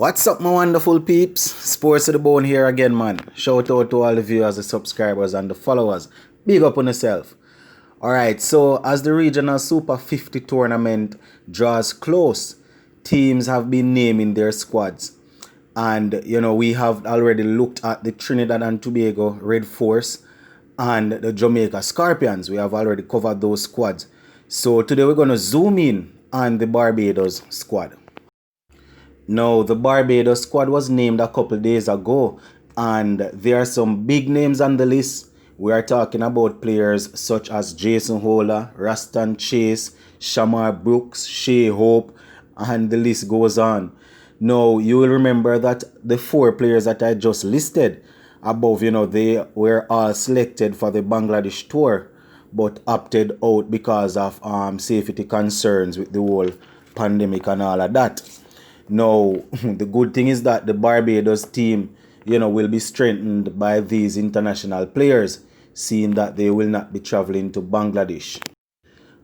What's up, my wonderful peeps? Sports to the bone here again, man. Shout out to all the viewers, the subscribers, and the followers. Big up on yourself. Alright, so as the regional Super 50 tournament draws close, teams have been naming their squads. And, we have already looked at the Trinidad and Tobago Red Force and the Jamaica Scorpions. We have already covered those squads. So today we're going to zoom in on the Barbados squad. Now, the Barbados squad was named a couple days ago, and there are some big names on the list. We are talking about players such as Holder, Roston Chase, Shamarh Brooks, Shai Hope, and the list goes on. Now, you will remember that the four players that I just listed above, they were all selected for the Bangladesh tour, but opted out because of safety concerns with the whole pandemic and all of that. Now, the good thing is that the Barbados team, will be strengthened by these international players, seeing that they will not be traveling to Bangladesh.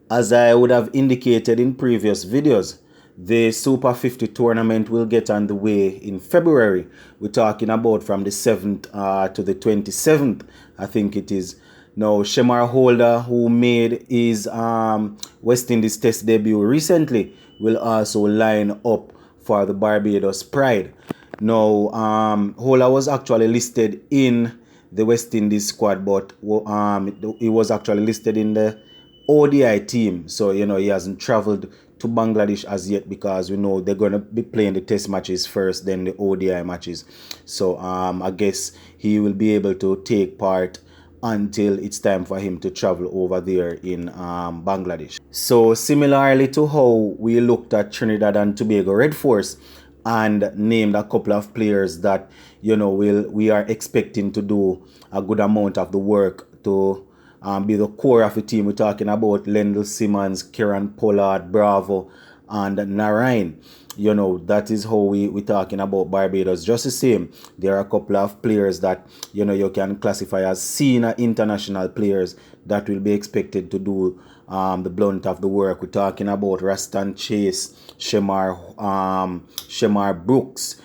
As I would have indicated in previous videos, the Super 50 tournament will get underway in February. We're talking about from the 7th to the 27th, I think it is. Now, Chemar Holder, who made his West Indies Test debut recently, will also line up for the Barbados Pride. Now, Holder was actually listed in the West Indies squad, but he was actually listed in the ODI team. So, he hasn't traveled to Bangladesh as yet because we know they're going to be playing the test matches first, then the ODI matches. So, I guess he will be able to take part until it's time for him to travel over there in Bangladesh. So similarly to how we looked at Trinidad and Tobago Red Force and named a couple of players that we are expecting to do a good amount of the work to be the core of the team. We're talking about Lendl Simmons, Kirton, Pollard, Bravo, and Narayan. That is how we're talking about Barbados. Just the same, there are a couple of players that, you can classify as senior international players that will be expected to do the blunt of the work. We're talking about Roston Chase, Shamarh Brooks,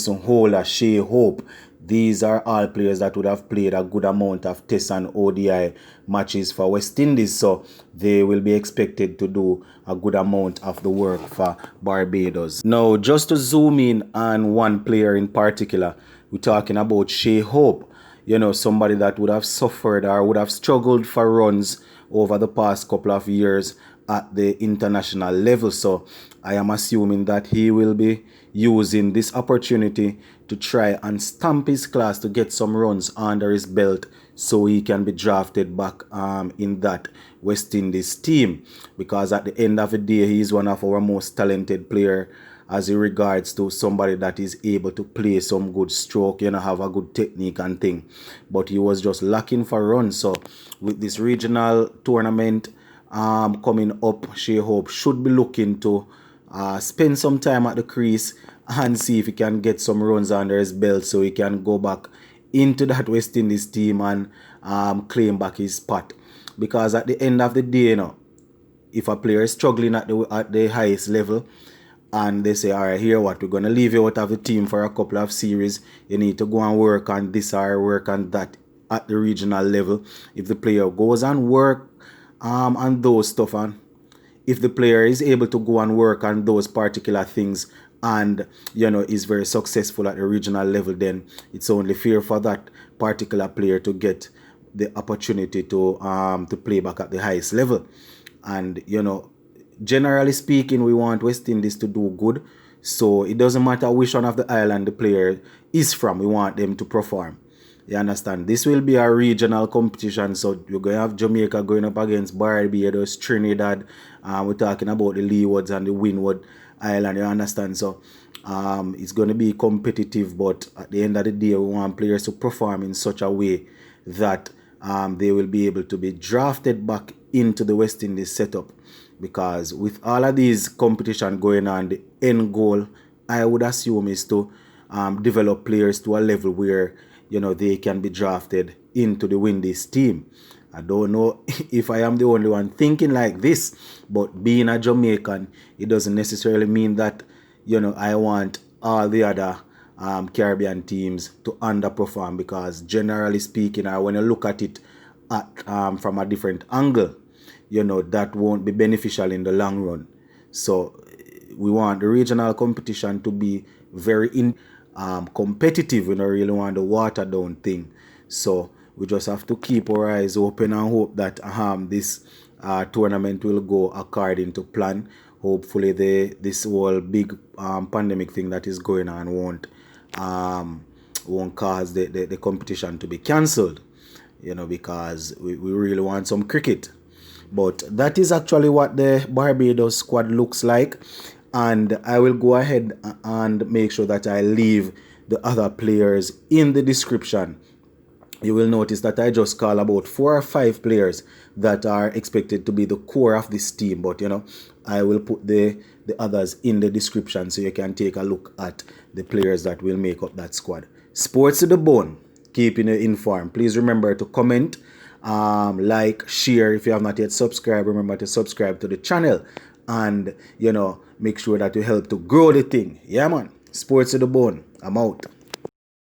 Holder, Shai Hope. These are all players that would have played a good amount of Test and ODI matches for West Indies. So they will be expected to do a good amount of the work for Barbados. Now, just to zoom in on one player in particular, we're talking about Shai Hope. Somebody that would have suffered or would have struggled for runs over the past couple of years at the international level. So I am assuming that he will be using this opportunity to try and stamp his class to get some runs under his belt so he can be drafted back in that West Indies team, because at the end of the day he is one of our most talented player as in regards to somebody that is able to play some good stroke, have a good technique and thing, but he was just lacking for runs. So with this regional tournament coming up, Shai Hope should be looking to spend some time at the crease and see if he can get some runs under his belt so he can go back into that West Indies team and claim back his spot. Because at the end of the day, if a player is struggling at the highest level and they say, all right, here what, we're going to leave you out of the team for a couple of series, you need to go and work on this or work on that at the regional level. If the player goes and work on those stuff, and if the player is able to go and work on those particular things and is very successful at the regional level, then it's only fair for that particular player to get the opportunity to play back at the highest level. And generally speaking, we want West Indies to do good, so it doesn't matter which one of the island the player is from, we want them to perform. You understand? This will be a regional competition, so you're going to have Jamaica going up against Barbados, Trinidad. We're talking about the Leewards and the Windward Island, you understand? So it's going to be competitive, but at the end of the day, we want players to perform in such a way that they will be able to be drafted back into the West Indies setup. Because with all of these competition going on, the end goal, I would assume, is to develop players to a level where they can be drafted into the Windies team. I don't know if I am the only one thinking like this, but being a Jamaican, it doesn't necessarily mean that, I want all the other Caribbean teams to underperform, because generally speaking, or when you look at it from a different angle, that won't be beneficial in the long run. So we want the regional competition to be very competitive. We don't really want the water down thing. So we just have to keep our eyes open and hope that this tournament will go according to plan. Hopefully this whole big pandemic thing that is going on won't cause the competition to be cancelled, because we really want some cricket. But that is actually what the Barbados squad looks like. And I will go ahead and make sure that I leave the other players in the description. You will notice that I just call about 4 or 5 players that are expected to be the core of this team. But, I will put the others in the description so you can take a look at the players that will make up that squad. Sports to the bone, keeping you informed. Please remember to comment, like, share. If you have not yet subscribed, remember to subscribe to the channel. And, make sure that you help to grow the thing. Yeah, man. Sports to the bone. I'm out.